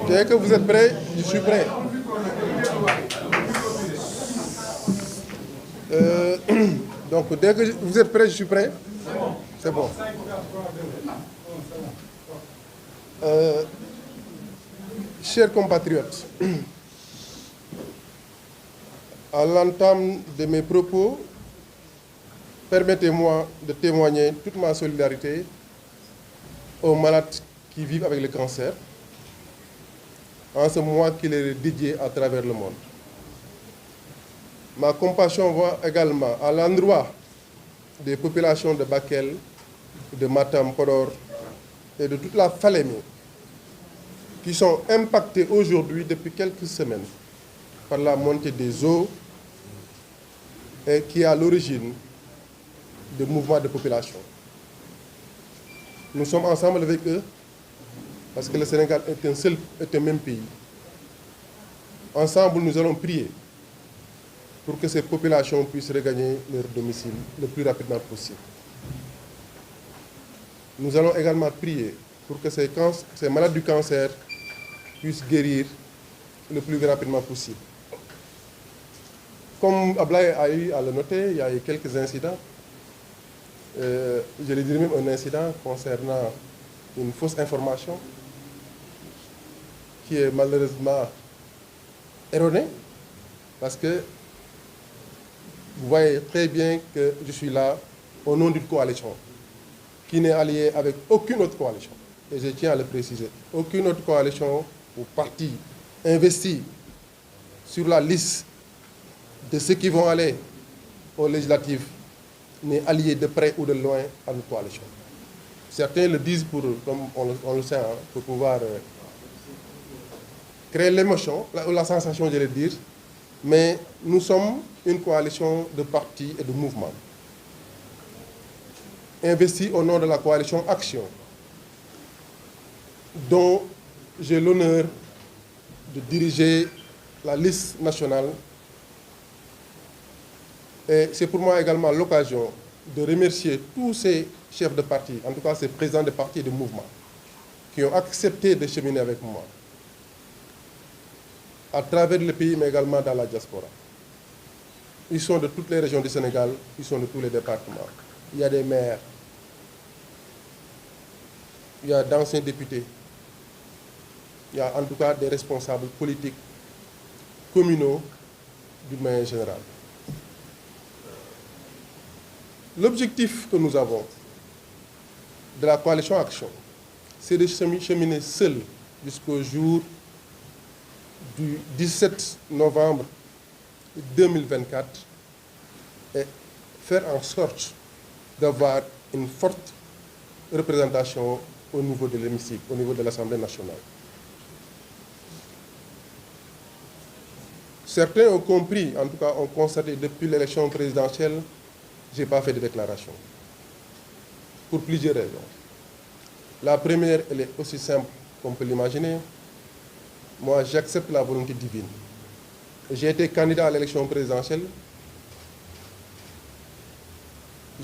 Dès que vous êtes prêts, je suis prêt. Donc, dès que vous êtes prêts, je suis prêt. C'est bon. Chers compatriotes, à l'entame de mes propos, permettez-moi de témoigner toute ma solidarité aux malades qui vivent avec le cancer en ce mois qui leur est dédié à travers le monde. Ma compassion va également à l'endroit des populations de Bakel, de Matam, Podor et de toute la Falémie qui sont impactées aujourd'hui depuis quelques semaines par la montée des eaux et qui est à l'origine de mouvements de population. Nous sommes ensemble avec eux parce que le Sénégal est un même pays. Ensemble, nous allons prier pour que ces populations puissent regagner leur domicile le plus rapidement possible. Nous allons également prier pour que ces malades du cancer puissent guérir le plus rapidement possible. Comme Ablaye a eu à le noter, il y a eu quelques incidents. Je vais dire même un incident concernant une fausse information qui est malheureusement erronée parce que vous voyez très bien que je suis là au nom d'une coalition qui n'est alliée avec aucune autre coalition. Et je tiens à le préciser. Aucune autre coalition ou parti investi sur la liste de ceux qui vont aller aux législatives n'est allié de près ou de loin à notre coalition. Certains le disent comme on le sait, pour pouvoir créer l'émotion, la sensation, je vais dire, mais nous sommes une coalition de partis et de mouvements investis au nom de la coalition Action, dont j'ai l'honneur de diriger la liste nationale. Et c'est pour moi également l'occasion de remercier tous ces chefs de parti, en tout cas ces présidents de partis et de mouvements, qui ont accepté de cheminer avec moi à travers le pays, mais également dans la diaspora. Ils sont de toutes les régions du Sénégal, ils sont de tous les départements. Il y a des maires, il y a d'anciens députés, il y a en tout cas des responsables politiques, communaux, d'une manière générale. L'objectif que nous avons de la coalition Action, c'est de cheminer seul jusqu'au jour du 17 novembre 2024 et faire en sorte d'avoir une forte représentation au niveau de l'hémicycle, au niveau de l'Assemblée nationale. Certains ont compris, en tout cas ont constaté depuis l'élection présidentielle, je n'ai pas fait de déclaration. Pour plusieurs raisons. La première, elle est aussi simple qu'on peut l'imaginer. Moi, j'accepte la volonté divine. J'ai été candidat à l'élection présidentielle.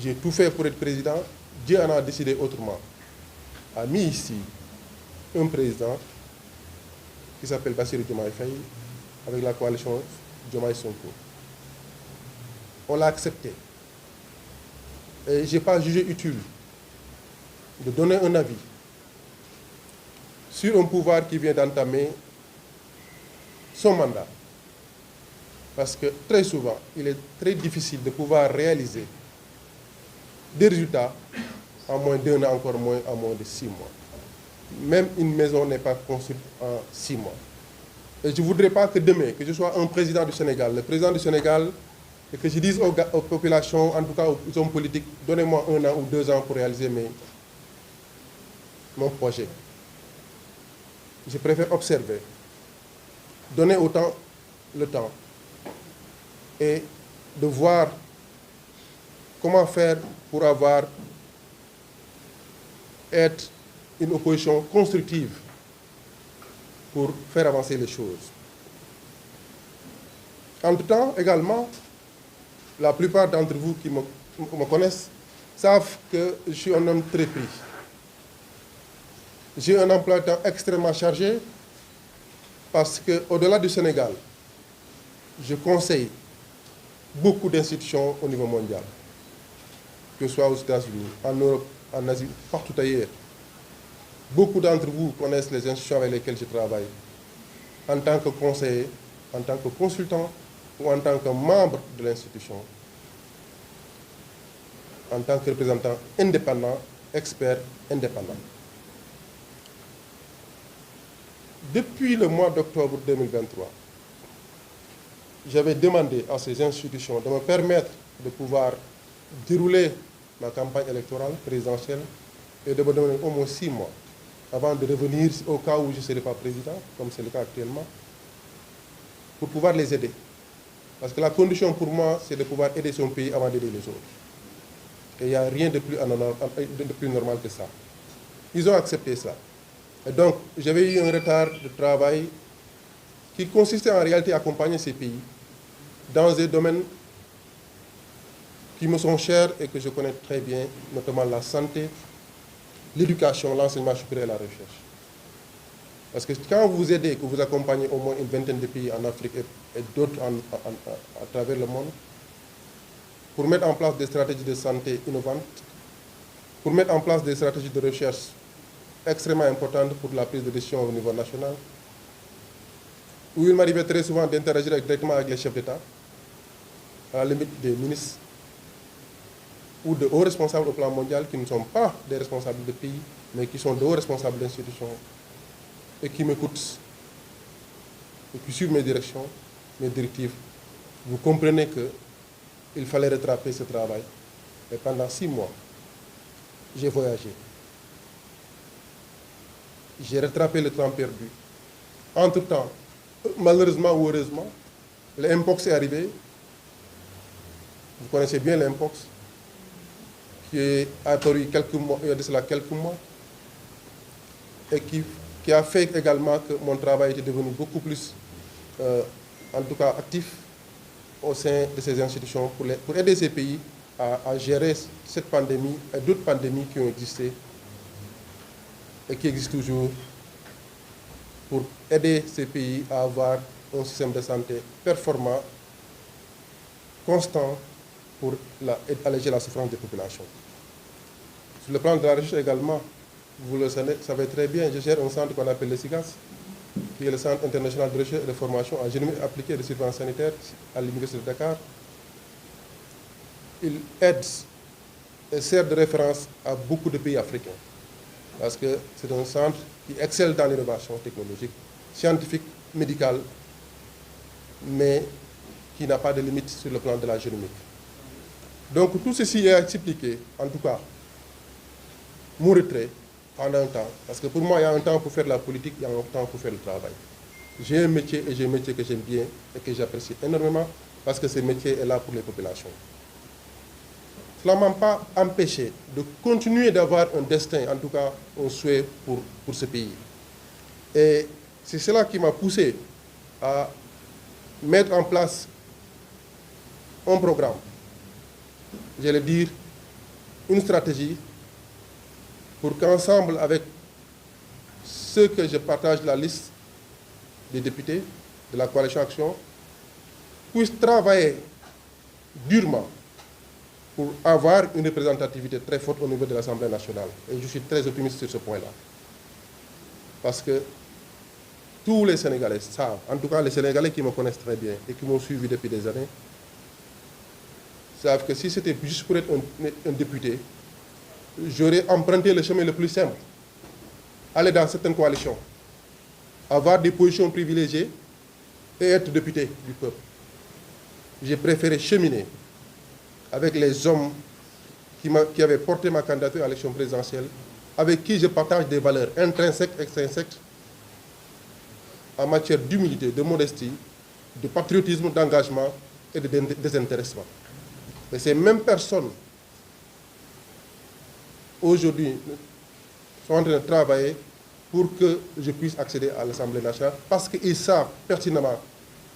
J'ai tout fait pour être président. Dieu en a décidé autrement. A mis ici un président qui s'appelle Bassirou Diomaye Faye avec la coalition Diomaye Sonko. On l'a accepté. Et je n'ai pas jugé utile de donner un avis sur un pouvoir qui vient d'entamer son mandat. Parce que très souvent, il est très difficile de pouvoir réaliser des résultats en moins d'1 an, encore moins en moins de 6 mois. Même une maison n'est pas construite en 6 mois. Et je ne voudrais pas que demain, que je sois un président du Sénégal, le président du Sénégal, et que je dise aux populations, en tout cas aux hommes politiques, donnez-moi 1 an ou 2 ans pour réaliser mon projet. Je préfère observer, donner autant le temps et de voir comment faire pour être une opposition constructive pour faire avancer les choses. Entre-temps, également, la plupart d'entre vous qui me connaissent savent que je suis un homme très pris. J'ai un emploi de temps extrêmement chargé parce qu'au-delà du Sénégal, je conseille beaucoup d'institutions au niveau mondial, que ce soit aux États-Unis, en Europe, en Asie, partout ailleurs. Beaucoup d'entre vous connaissent les institutions avec lesquelles je travaille, en tant que conseiller, en tant que consultant ou en tant que membre de l'institution, en tant que représentant indépendant, expert indépendant. Depuis le mois d'octobre 2023, j'avais demandé à ces institutions de me permettre de pouvoir dérouler ma campagne électorale présidentielle et de me donner au moins 6 mois avant de revenir au cas où je ne serai pas président, comme c'est le cas actuellement, pour pouvoir les aider. Parce que la condition pour moi, c'est de pouvoir aider son pays avant d'aider les autres. Et il n'y a rien de plus normal que ça. Ils ont accepté ça. Et donc, j'avais eu un retard de travail qui consistait en réalité à accompagner ces pays dans des domaines qui me sont chers et que je connais très bien, notamment la santé, l'éducation, l'enseignement supérieur et la recherche. Parce que quand vous aidez, que vous accompagnez au moins une vingtaine de pays en Afrique et d'autres à travers le monde, pour mettre en place des stratégies de santé innovantes, pour mettre en place des stratégies de recherche extrêmement importantes pour la prise de décision au niveau national, où il m'arrivait très souvent d'interagir directement avec les chefs d'État, à la limite des ministres ou de hauts responsables au plan mondial qui ne sont pas des responsables de pays, mais qui sont de hauts responsables d'institutions et qui m'écoutent et qui suivent mes directions, mes directives. Vous comprenez qu'il fallait rattraper ce travail. Et pendant 6 mois, j'ai voyagé. J'ai rattrapé le temps perdu. Entre-temps, malheureusement ou heureusement, l'Mpox est arrivé. Vous connaissez bien l'Mpox, qui est apparu il y a de cela quelques mois, et qui a fait également que mon travail était devenu beaucoup plus, en tout cas actif, au sein de ces institutions pour aider ces pays à gérer cette pandémie et d'autres pandémies qui ont existé et qui existent toujours, pour aider ces pays à avoir un système de santé performant, constant, pour alléger la souffrance des populations. Sur le plan de la recherche également, vous le savez très bien, je gère un centre qu'on appelle le SIGAS, qui est le Centre international de recherche et de formation en génomique appliquée et de surveillance sanitaire à l'Université de Dakar. Il aide et sert de référence à beaucoup de pays africains, parce que c'est un centre qui excelle dans l'innovation technologique, scientifique, médicale, mais qui n'a pas de limite sur le plan de la génomique. Donc tout ceci est expliqué, en tout cas, mon retrait pendant un temps, parce que pour moi, il y a un temps pour faire la politique, il y a un temps pour faire le travail. J'ai un métier et j'ai un métier que j'aime bien et que j'apprécie énormément, parce que ce métier est là pour les populations. Cela ne m'a pas empêché de continuer d'avoir un destin, en tout cas un souhait pour ce pays. Et c'est cela qui m'a poussé à mettre en place un programme, j'allais dire une stratégie, pour qu'ensemble avec ceux que je partage la liste des députés de la coalition Action, puissent travailler durement pour avoir une représentativité très forte au niveau de l'Assemblée nationale. Et je suis très optimiste sur ce point-là. Parce que tous les Sénégalais savent, en tout cas les Sénégalais qui me connaissent très bien et qui m'ont suivi depuis des années, savent que si c'était juste pour être un député, j'aurais emprunté le chemin le plus simple. Aller dans certaines coalitions, avoir des positions privilégiées et être député du peuple. J'ai préféré cheminer avec les hommes qui avaient porté ma candidature à l'élection présidentielle, avec qui je partage des valeurs intrinsèques, extrinsèques, en matière d'humilité, de modestie, de patriotisme, d'engagement et de désintéressement. Mais ces mêmes personnes, aujourd'hui, sont en train de travailler pour que je puisse accéder à l'Assemblée nationale, parce qu'ils savent pertinemment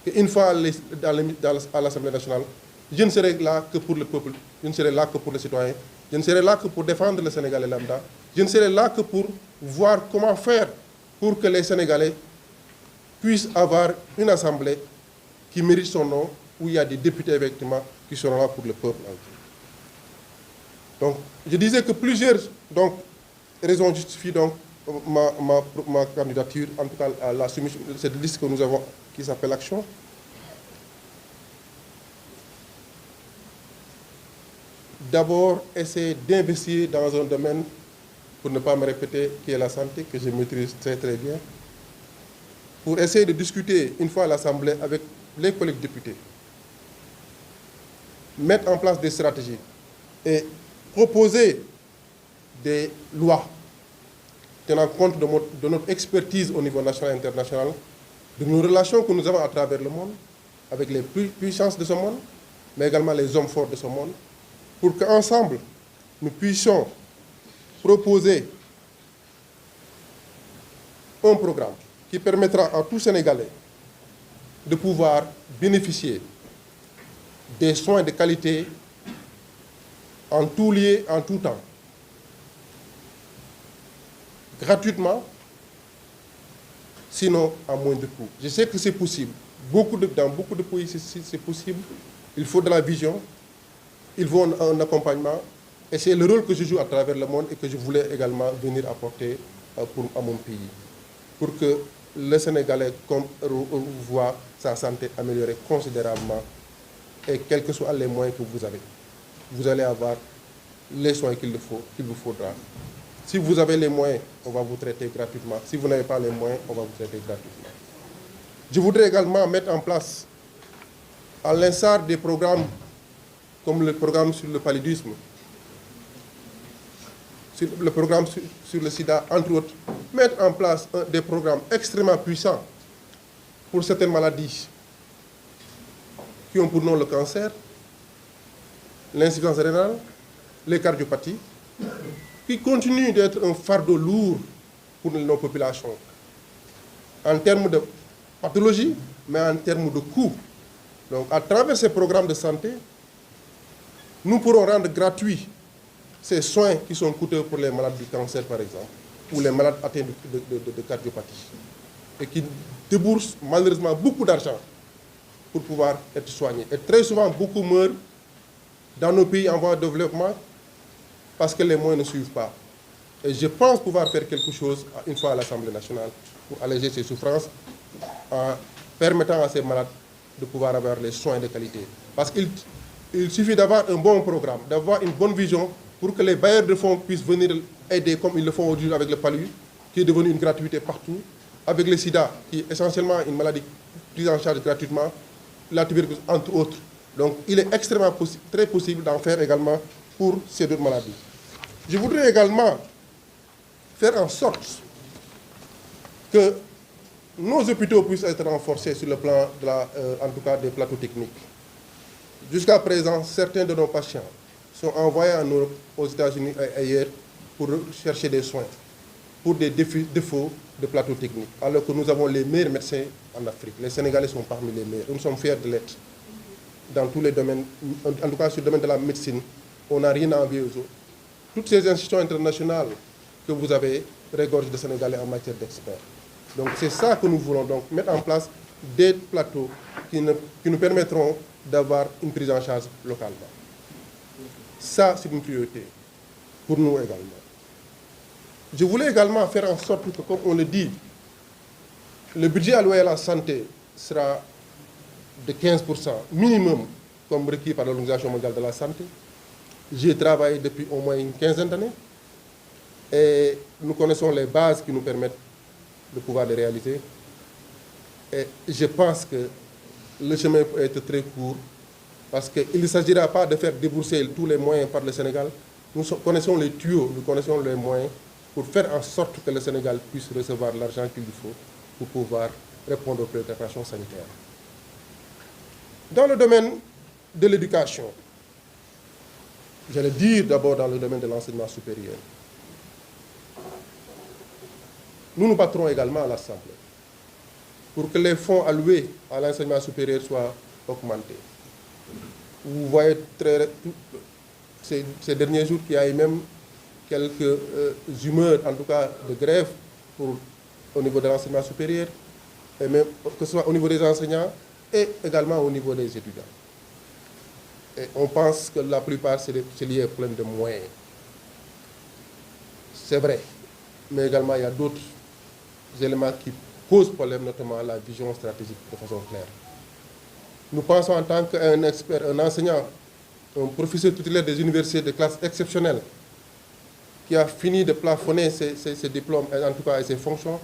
qu'une fois à l'Assemblée nationale, je ne serai là que pour le peuple, je ne serai là que pour les citoyens, je ne serai là que pour défendre le Sénégalais lambda, je ne serai là que pour voir comment faire pour que les Sénégalais puissent avoir une assemblée qui mérite son nom, où il y a des députés effectivement qui seront là pour le peuple entier. Donc, je disais que plusieurs raisons justifient donc ma candidature, en tout cas à la soumission de cette liste que nous avons, qui s'appelle Action. D'abord, essayer d'investir dans un domaine, pour ne pas me répéter, qui est la santé, que je maîtrise très très bien, pour essayer de discuter une fois à l'Assemblée avec les collègues députés, mettre en place des stratégies et proposer des lois tenant compte de notre expertise au niveau national et international, de nos relations que nous avons à travers le monde, avec les puissances de ce monde, mais également les hommes forts de ce monde, pour qu'ensemble, nous puissions proposer un programme qui permettra à tout Sénégalais de pouvoir bénéficier des soins de qualité en tout lieu, en tout temps, gratuitement, sinon à moindre coût. Je sais que c'est possible. Dans beaucoup de pays, c'est possible. Il faut de la vision, il faut un accompagnement. Et c'est le rôle que je joue à travers le monde et que je voulais également venir apporter à mon pays. Pour que le Sénégalais voit sa santé améliorée considérablement. Et quels que soient les moyens que vous avez, vous allez avoir les soins qu'il vous faudra. Si vous avez les moyens, on va vous traiter gratuitement. Si vous n'avez pas les moyens, on va vous traiter gratuitement. Je voudrais également mettre en place, à l'instar des programmes comme le programme sur le paludisme, sur le programme sur le sida, entre autres, mettre en place des programmes extrêmement puissants pour certaines maladies qui ont pour nom le cancer, l'insuffisance rénale, les cardiopathies, qui continuent d'être un fardeau lourd pour nos populations, en termes de pathologie, mais en termes de coûts. Donc, à travers ces programmes de santé, nous pourrons rendre gratuits ces soins qui sont coûteux pour les malades du cancer, par exemple, ou les malades atteints de cardiopathie, et qui déboursent malheureusement beaucoup d'argent pour pouvoir être soignés. Et très souvent, beaucoup meurent dans nos pays en voie de développement parce que les moyens ne suivent pas. Et je pense pouvoir faire quelque chose une fois à l'Assemblée nationale pour alléger ces souffrances en permettant à ces malades de pouvoir avoir les soins de qualité. Parce qu'il suffit d'avoir un bon programme, d'avoir une bonne vision pour que les bailleurs de fonds puissent venir aider comme ils le font aujourd'hui avec le palu, qui est devenu une gratuité partout, avec le sida, qui est essentiellement une maladie prise en charge gratuitement, la tuberculose, entre autres. Donc, il est extrêmement très possible d'en faire également pour ces deux maladies. Je voudrais également faire en sorte que nos hôpitaux puissent être renforcés sur le plan, en tout cas, des plateaux techniques. Jusqu'à présent, certains de nos patients sont envoyés en Europe, aux États-Unis et ailleurs pour chercher des soins, pour des défauts de plateaux techniques, alors que nous avons les meilleurs médecins en Afrique. Les Sénégalais sont parmi les meilleurs. Nous sommes fiers de l'être dans tous les domaines, en tout cas sur le domaine de la médecine. On n'a rien à envier aux autres. Toutes ces institutions internationales que vous avez regorgent de Sénégalais en matière d'experts. Donc c'est ça que nous voulons donc mettre en place, des plateaux qui nous permettront d'avoir une prise en charge localement. Ça, c'est une priorité pour nous également. Je voulais également faire en sorte que, comme on le dit, le budget alloué à la santé sera de 15% minimum, comme requis par l'Organisation mondiale de la santé. J'y ai travaillé depuis au moins une quinzaine d'années et nous connaissons les bases qui nous permettent de pouvoir les réaliser. Et je pense que le chemin peut être très court parce qu'il ne s'agira pas de faire débourser tous les moyens par le Sénégal. Nous connaissons les tuyaux, nous connaissons les moyens pour faire en sorte que le Sénégal puisse recevoir l'argent qu'il lui faut pour pouvoir répondre aux préoccupations sanitaires. Dans le domaine de l'éducation, j'allais dire d'abord dans le domaine de l'enseignement supérieur, nous nous battrons également à l'Assemblée pour que les fonds alloués à l'enseignement supérieur soient augmentés. Vous voyez ces derniers jours qu'il y a eu même quelques humeurs, en tout cas de grève, au niveau de l'enseignement supérieur, et même que ce soit au niveau des enseignants et également au niveau des étudiants. Et on pense que la plupart, c'est lié au problème de moyens. C'est vrai, mais également il y a d'autres éléments qui posent problème, notamment la vision stratégique de façon claire. Nous pensons en tant qu'un expert, un enseignant, un professeur titulaire des universités de classe exceptionnelle, qui a fini de plafonner ses diplômes, en tout cas et ses fonctions,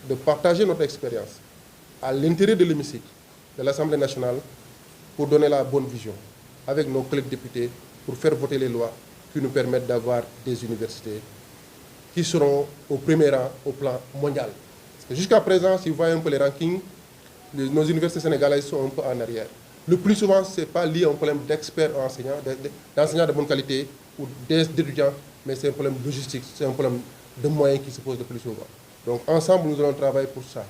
de partager notre expérience à l'intérieur de l'hémicycle de l'Assemblée nationale pour donner la bonne vision avec nos collègues députés pour faire voter les lois qui nous permettent d'avoir des universités qui seront au premier rang au plan mondial. Jusqu'à présent, si vous voyez un peu les rankings, nos universités sénégalaises sont un peu en arrière. Le plus souvent, ce n'est pas lié à un problème d'experts enseignants, d'enseignants de bonne qualité ou d'étudiants, mais c'est un problème logistique, c'est un problème de moyens qui se pose le plus souvent. Donc ensemble, nous allons travailler pour ça.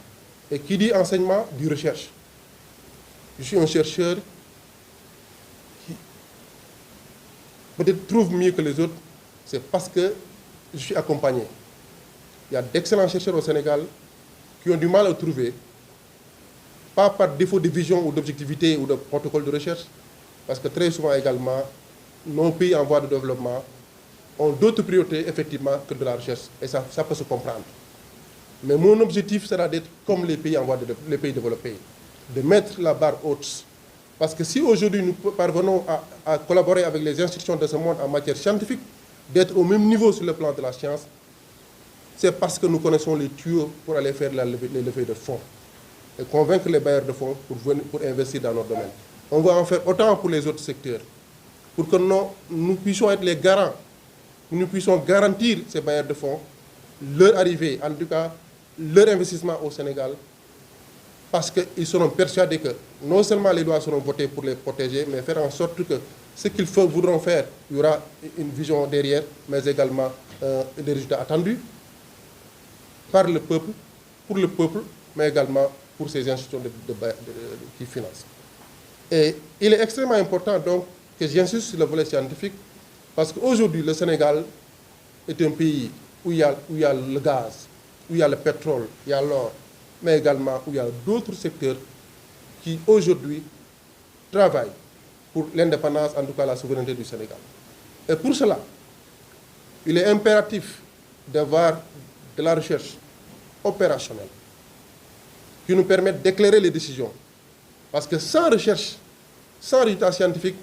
Et qui dit enseignement, dit recherche. Je suis un chercheur qui peut-être trouve mieux que les autres, c'est parce que je suis accompagné. Il y a d'excellents chercheurs au Sénégal qui ont du mal à trouver, pas par défaut de vision ou d'objectivité ou de protocole de recherche, parce que très souvent également, nos pays en voie de développement ont d'autres priorités effectivement que de la recherche, et ça peut se comprendre. Mais mon objectif sera d'être comme les pays les pays développés, de mettre la barre haute. Parce que si aujourd'hui nous parvenons à collaborer avec les institutions de ce monde en matière scientifique, d'être au même niveau sur le plan de la science, c'est parce que nous connaissons les tuyaux pour aller faire les levées de fonds et convaincre les bailleurs de fonds pour investir dans notre domaine. On va en faire autant pour les autres secteurs, pour que nous puissions être les garants, nous puissions garantir ces bailleurs de fonds, leur arrivée, en tout cas leur investissement au Sénégal, parce qu'ils seront persuadés que non seulement les lois seront votées pour les protéger, mais faire en sorte que ce qu'ils voudront faire, il y aura une vision derrière, mais également des résultats attendus par le peuple, pour le peuple, mais également pour ces institutions qui financent. Et il est extrêmement important donc que j'insiste sur le volet scientifique, parce qu'aujourd'hui, le Sénégal est un pays où il y a le gaz, où il y a le pétrole, il y a l'or, mais également où il y a d'autres secteurs qui aujourd'hui travaillent pour l'indépendance, en tout cas la souveraineté du Sénégal. Et pour cela, il est impératif d'avoir de la recherche opérationnelle qui nous permette d'éclairer les décisions. Parce que sans recherche, sans résultats scientifiques,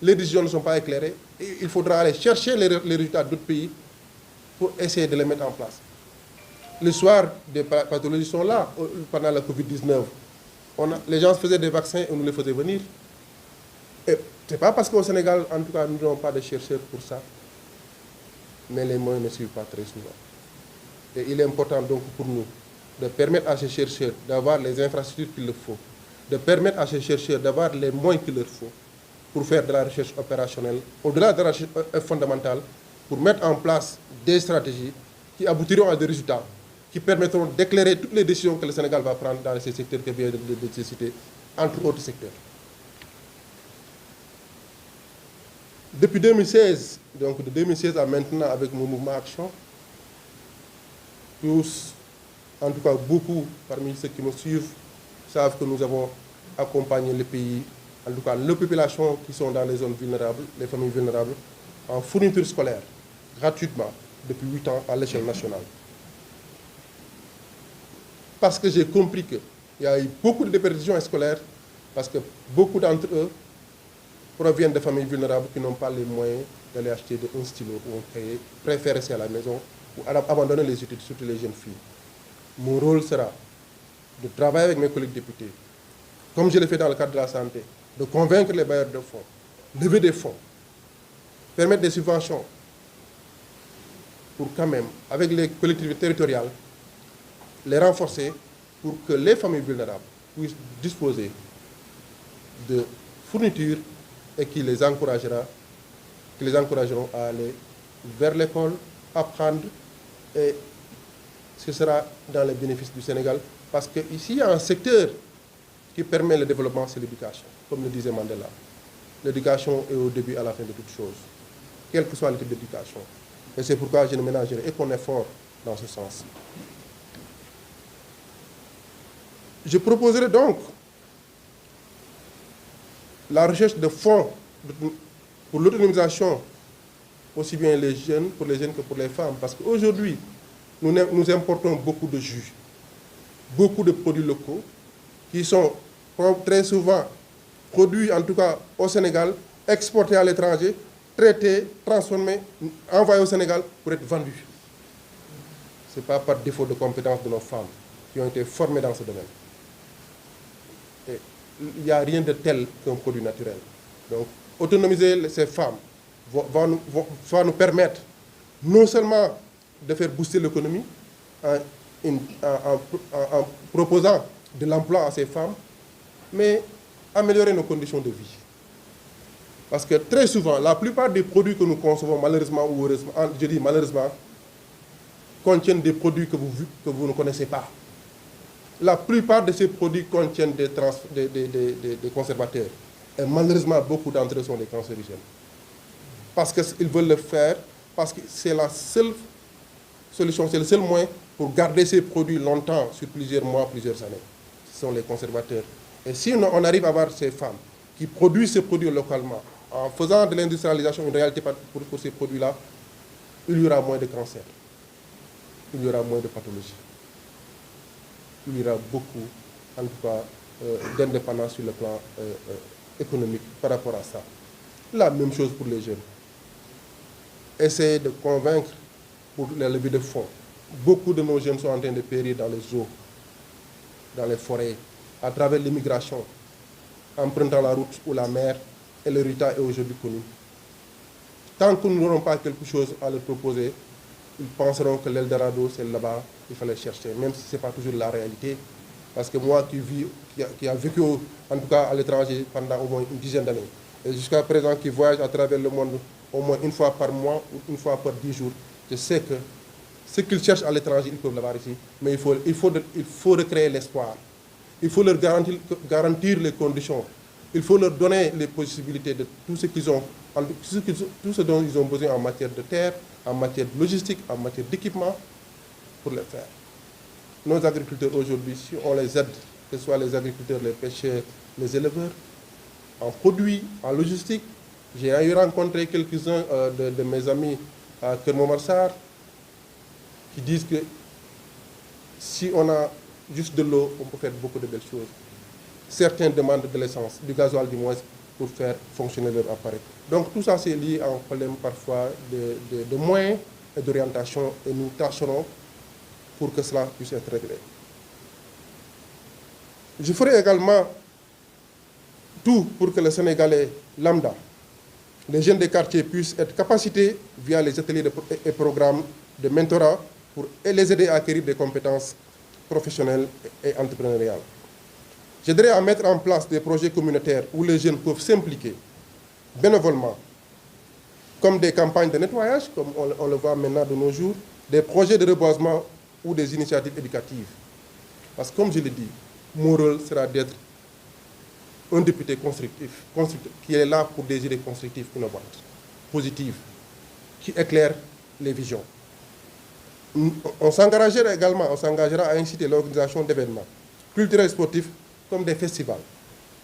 les décisions ne sont pas éclairées. Et il faudra aller chercher les résultats d'autres pays pour essayer de les mettre en place. L'histoire des pathologies sont là pendant la Covid-19. Les gens faisaient des vaccins et on nous les faisait venir. Et ce n'est pas parce qu'au Sénégal, en tout cas, nous n'avons pas de chercheurs pour ça, mais les moyens ne suivent pas très souvent. Et il est important donc pour nous de permettre à ces chercheurs d'avoir les infrastructures qu'il leur faut, de permettre à ces chercheurs d'avoir les moyens qu'il leur faut pour faire de la recherche opérationnelle, au-delà de la recherche fondamentale, pour mettre en place des stratégies qui aboutiront à des résultats, qui permettront d'éclairer toutes les décisions que le Sénégal va prendre dans ces secteurs que vient de citer, entre autres secteurs. Depuis 2016, donc de 2016 à maintenant avec mon mouvement Action, tous, en tout cas beaucoup parmi ceux qui me suivent, savent que nous avons accompagné les pays, en tout cas les populations qui sont dans les zones vulnérables, les familles vulnérables, en fourniture scolaire, gratuitement, depuis 8 ans à l'échelle nationale. Parce que j'ai compris qu'il y a eu beaucoup de déperditions scolaires, parce que beaucoup d'entre eux proviennent de familles vulnérables qui n'ont pas les moyens d'aller acheter un stylo ou un cahier, préfèrent rester à la maison ou abandonner les études, surtout les jeunes filles. Mon rôle sera de travailler avec mes collègues députés, comme je l'ai fait dans le cadre de la santé, de convaincre les bailleurs de fonds, lever des fonds, permettre des subventions, pour quand même, avec les collectivités territoriales, les renforcer pour que les familles vulnérables puissent disposer de fournitures et qui les encourageront à aller vers l'école, apprendre, et ce sera dans les bénéfices du Sénégal. Parce qu'ici, il y a un secteur qui permet le développement, c'est l'éducation, comme le disait Mandela. L'éducation est au début et à la fin de toute chose, quel que soit le type d'éducation. Et c'est pourquoi je ne ménagerai aucun effort dans ce sens. Je proposerai donc la recherche de fonds pour l'autonomisation, aussi bien les jeunes, pour les jeunes que pour les femmes. Parce qu'aujourd'hui, nous importons beaucoup de jus, beaucoup de produits locaux qui sont très souvent produits, en tout cas au Sénégal, exportés à l'étranger, traités, transformés, envoyés au Sénégal pour être vendus. Ce n'est pas par défaut de compétences de nos femmes qui ont été formées dans ce domaine. Et il n'y a rien de tel qu'un produit naturel. Donc, autonomiser ces femmes va nous permettre non seulement de faire booster l'économie en proposant de l'emploi à ces femmes, mais améliorer nos conditions de vie. Parce que très souvent, la plupart des produits que nous concevons, malheureusement ou heureusement, je dis malheureusement, contiennent des produits que vous ne connaissez pas. La plupart de ces produits contiennent des conservateurs. Et malheureusement, beaucoup d'entre eux sont des cancérigènes. Parce qu'ils veulent le faire, parce que c'est la seule solution, c'est le seul moyen pour garder ces produits longtemps, sur plusieurs mois, plusieurs années. Ce sont les conservateurs. Et si on arrive à avoir ces femmes qui produisent ces produits localement, en faisant de l'industrialisation une réalité pour ces produits-là, il y aura moins de cancers, il y aura moins de pathologies, il y aura beaucoup, en tout cas, d'indépendance sur le plan économique par rapport à ça. La même chose pour les jeunes. Essayer de convaincre pour les levées de fonds. Beaucoup de nos jeunes sont en train de périr dans les eaux, dans les forêts, à travers l'immigration, empruntant la route ou la mer, et le résultat est aujourd'hui connu. Tant que nous n'aurons pas quelque chose à leur proposer, ils penseront que l'Eldorado, c'est là-bas, il fallait chercher, même si ce n'est pas toujours la réalité. Parce que moi qui a vécu, en tout cas à l'étranger, pendant au moins une dizaine d'années, et jusqu'à présent qui voyage à travers le monde au moins une fois par mois ou une fois par 10 jours, je sais que ce qu'ils cherchent à l'étranger, ils peuvent l'avoir ici, mais il faut recréer l'espoir. Il faut leur garantir les conditions. Il faut leur donner les possibilités de tout ce qu'ils ont, tout ce dont ils ont besoin en matière de terre, en matière de logistique, en matière d'équipement, pour le faire. Nos agriculteurs aujourd'hui, si on les aide, que ce soit les agriculteurs, les pêcheurs, les éleveurs, en produits, en logistique, j'ai eu rencontré quelques-uns de mes amis à Kermomarsar qui disent que si on a juste de l'eau, on peut faire beaucoup de belles choses. Certains demandent de l'essence, du gasoil du moins, pour faire fonctionner leur appareil. Donc tout ça, c'est lié à un problème parfois de moyens et d'orientation, et nous tâcherons pour que cela puisse être réglé. Je ferai également tout pour que les Sénégalais lambda, les jeunes des quartiers, puissent être capacités via les ateliers et programmes de mentorat pour les aider à acquérir des compétences professionnelles et entrepreneuriales. J'aiderai à mettre en place des projets communautaires où les jeunes peuvent s'impliquer bénévolement, comme des campagnes de nettoyage, comme on le voit maintenant de nos jours, des projets de reboisement ou des initiatives éducatives. Parce que comme je l'ai dit, mon rôle sera d'être un député constructif, qui est là pour des idées constructives innovantes, positives, qui éclairent les visions. On s'engagera également à inciter l'organisation d'événements culturels et sportifs comme des festivals,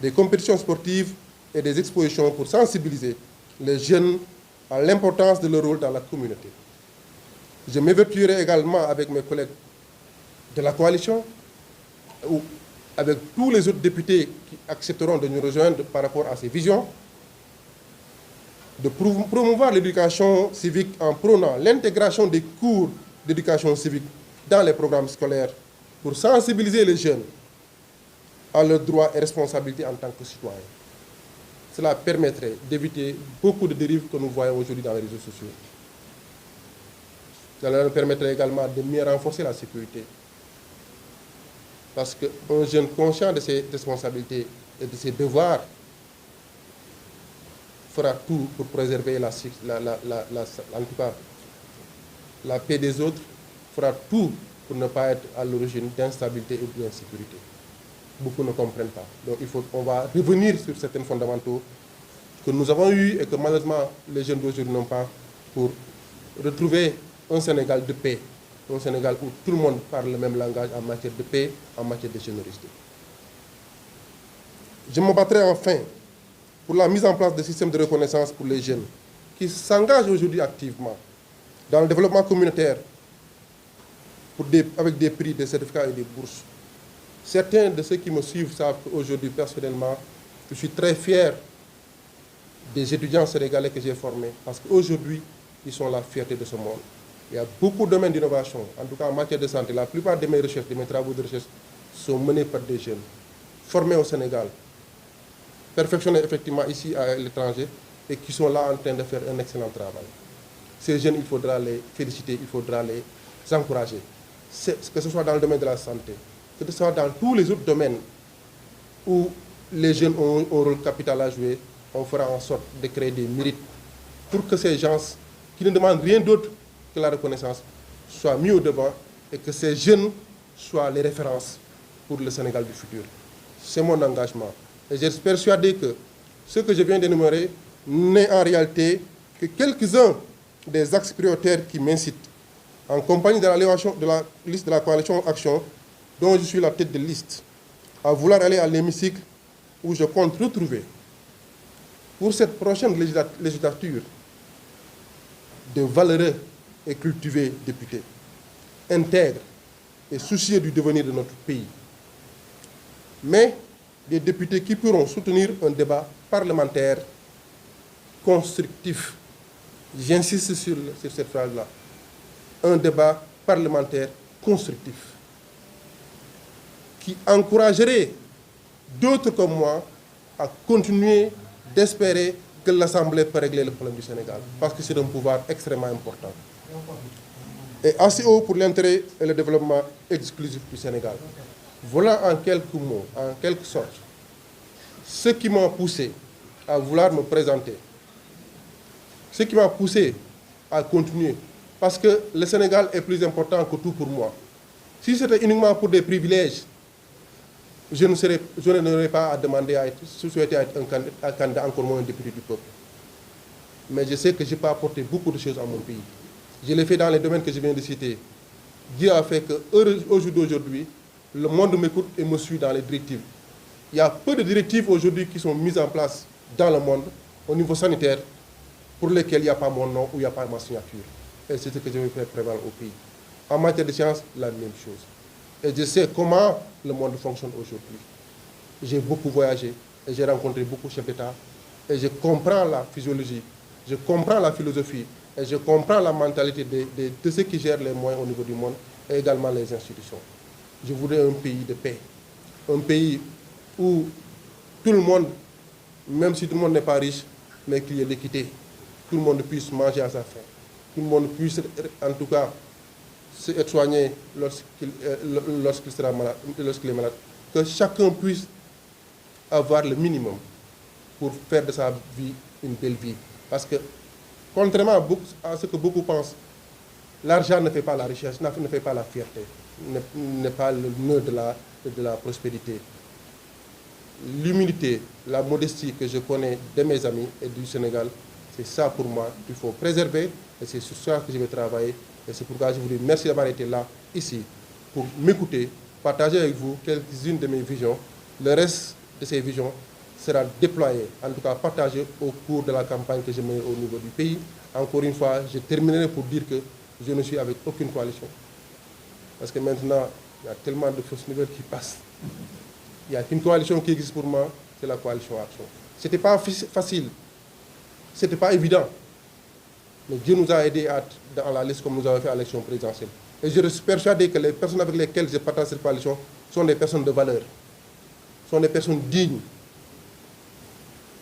des compétitions sportives et des expositions pour sensibiliser les jeunes à l'importance de leur rôle dans la communauté. Je m'évertuerai également avec mes collègues de la coalition ou avec tous les autres députés qui accepteront de nous rejoindre par rapport à ces visions, de promouvoir l'éducation civique en prônant l'intégration des cours d'éducation civique dans les programmes scolaires pour sensibiliser les jeunes à leurs droits et responsabilités en tant que citoyens. Cela permettrait d'éviter beaucoup de dérives que nous voyons aujourd'hui dans les réseaux sociaux. Cela nous permettrait également de mieux renforcer la sécurité. Parce qu'un jeune conscient de ses responsabilités et de ses devoirs fera tout pour préserver en tout cas, la paix des autres, fera tout pour ne pas être à l'origine d'instabilité ou d'insécurité. Beaucoup ne comprennent pas. Donc on va revenir sur certains fondamentaux que nous avons eus et que malheureusement les jeunes d'aujourd'hui n'ont pas pour retrouver un Sénégal de paix, un Sénégal où tout le monde parle le même langage en matière de paix, en matière de générosité. Je me battrai enfin pour la mise en place de systèmes de reconnaissance pour les jeunes qui s'engagent aujourd'hui activement dans le développement communautaire avec des prix, des certificats et des bourses. Certains de ceux qui me suivent savent qu'aujourd'hui, personnellement, je suis très fier des étudiants sénégalais que j'ai formés parce qu'aujourd'hui, ils sont la fierté de ce monde. Il y a beaucoup de domaines d'innovation, en tout cas en matière de santé. La plupart de mes recherches, de mes travaux de recherche sont menés par des jeunes formés au Sénégal, perfectionnés effectivement ici à l'étranger et qui sont là en train de faire un excellent travail. Ces jeunes, il faudra les féliciter, il faudra les encourager. Que ce soit dans le domaine de la santé, que ce soit dans tous les autres domaines où les jeunes ont un rôle capital à jouer, on fera en sorte de créer des mérites pour que ces gens qui ne demandent rien d'autre que la reconnaissance soient mis au devant et que ces jeunes soient les références pour le Sénégal du futur. C'est mon engagement. Et je suis persuadé que ce que je viens d'énumérer n'est en réalité que quelques-uns des axes prioritaires qui m'incitent, en compagnie de la liste de la coalition Action, dont je suis la tête de liste, à vouloir aller à l'hémicycle où je compte retrouver, pour cette prochaine législature, de valeureux et cultivés députés, intègres et soucieux du devenir de notre pays. Mais des députés qui pourront soutenir un débat parlementaire constructif. J'insiste sur cette phrase-là. Un débat parlementaire constructif qui encouragerait d'autres comme moi à continuer d'espérer que l'Assemblée peut régler le problème du Sénégal, parce que c'est un pouvoir extrêmement important et assez haut pour l'intérêt et le développement exclusif du Sénégal. Voilà en quelques mots, en quelque sorte, ce qui m'a poussé à vouloir me présenter, ce qui m'a poussé à continuer, parce que le Sénégal est plus important que tout pour moi. Si c'était uniquement pour des privilèges, je n'aurais pas à demander à souhaiter être un candidat, encore moins un député du peuple. Mais je sais que je peux apporter beaucoup de choses à mon pays. Je l'ai fait dans les domaines que je viens de citer. Dieu a fait qu'au jour d'aujourd'hui, le monde m'écoute et me suit dans les directives. Il y a peu de directives aujourd'hui qui sont mises en place dans le monde, au niveau sanitaire, pour lesquelles il n'y a pas mon nom ou il n'y a pas ma signature. Et c'est ce que je vais faire prévaloir au pays. En matière de sciences, la même chose. Et je sais comment le monde fonctionne aujourd'hui. J'ai beaucoup voyagé et j'ai rencontré beaucoup de chefs d'État et je comprends la physiologie, je comprends la philosophie et je comprends la mentalité de ceux qui gèrent les moyens au niveau du monde et également les institutions. Je voudrais un pays de paix, un pays où tout le monde, même si tout le monde n'est pas riche, mais qu'il y ait l'équité, tout le monde puisse manger à sa faim, tout le monde puisse en tout cas être soigné lorsqu'il sera malade, lorsqu'il est malade, que chacun puisse avoir le minimum pour faire de sa vie une belle vie. Parce que, contrairement à ce que beaucoup pensent, l'argent ne fait pas la richesse, ne fait pas la fierté, n'est pas le nœud de la prospérité. L'humilité, la modestie que je connais de mes amis et du Sénégal, c'est ça pour moi qu'il faut préserver et c'est sur ça que je vais travailler. Et c'est pourquoi je vous dis merci d'avoir été là, ici, pour m'écouter, partager avec vous quelques-unes de mes visions. Le reste de ces visions sera déployé, en tout cas partagé au cours de la campagne que je mène au niveau du pays. Encore une fois, je terminerai pour dire que je ne suis avec aucune coalition. Parce que maintenant, il y a tellement de fausses nouvelles qui passent. Il n'y a qu'une coalition qui existe pour moi, c'est la coalition Action. Ce n'était pas facile, ce n'était pas évident. Mais Dieu nous a aidés dans la liste comme nous avons fait à l'élection présidentielle. Et je suis persuadé que les personnes avec lesquelles je partage cette coalition sont des personnes de valeur, sont des personnes dignes.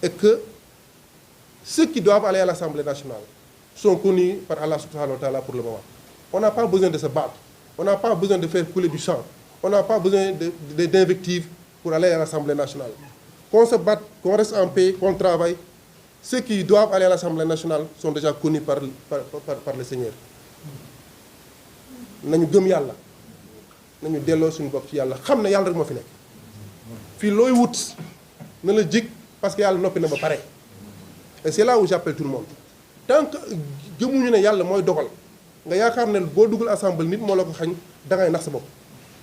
Et que ceux qui doivent aller à l'Assemblée nationale sont connus par Allah subhanahu wa ta'ala pour le moment. On n'a pas besoin de se battre, on n'a pas besoin de faire couler du sang, on n'a pas besoin d'invectives pour aller à l'Assemblée nationale. Qu'on se batte, qu'on reste en paix, qu'on travaille. Ceux qui doivent aller à l'Assemblée nationale sont déjà connus par le Seigneur. Nañu gëm Yàlla nañu delloo suñu bopp ci Yàlla xam ne Yàlla rek moo fi nekk fii looy wut na la jig parce que Yàlla noppi na ba pare et c'est là où j'appelle tout le monde tant que gëmuñu ne yàlla mooy dogal nga yaakaar ne boo dugal assemblée nit moo la ko xañ dangay nax sa bopp.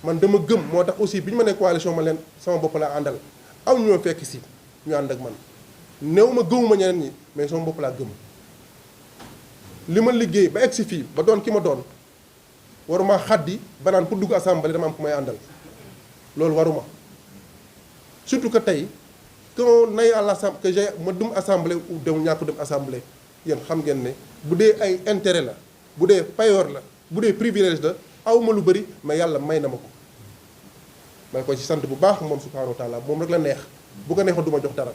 man dama gëm moo tax aussi bi ñu ma ne coalition ma leen sama bopp laa àndal am ñoo fekk si ñu ànd ak man néew ma gëmuma ñeneen ñi mais sama bopp laa gëm li ma liggéey ba egg si fii ba doon ki ma doon waruma xaddi ba naan pour dugg assemblée dama am ku may àndal loolu waruma surtout que tey qu'on aille à l'assemblée que j'ai ma dum assemblée ou dem ñàkk dem assemblée yéen xam ngeen ne bu dee ay intérêt la bu dee payoor la bu dee privilège la awma lu bëri mais yàlla may na ma ko may ko ci sant bu baax moom subhaanahu wa taala moom rek la neex bu ko neexoon du ma jox dara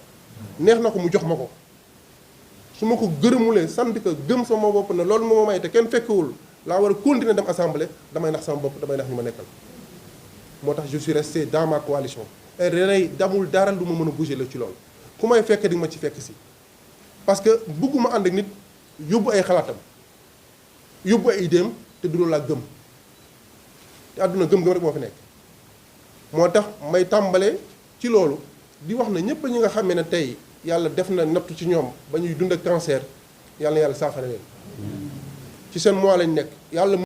neex na ko mu jox ma ko su ma ko gërëmulee sant ko gëm sama bopp ne loolu moo ma may te kenn fekkewul laa war a continuer dem assemblée damay nax sama bopp damay nax ñu ma nekkal moo tax je suis resté dans ma coalition et reney damul dara lu ma mën a bouger la ci loolu ku may fekk di ma ci fekk si parce que bëgguma ànd ak nit yóbbu ay xalaatam yóbbu ay idéem te du loolu laa gëm te àdduna gëm-gëm rek moo fi nekk moo tax may tàmbale ci loolu di wax na ñëpp ñi nga xamee ne tey yàlla def na nattu ci ñoom ba ñuy dund ak cancer yàlla na yàlla saafara leen ci seen mois lañ nekk yàlla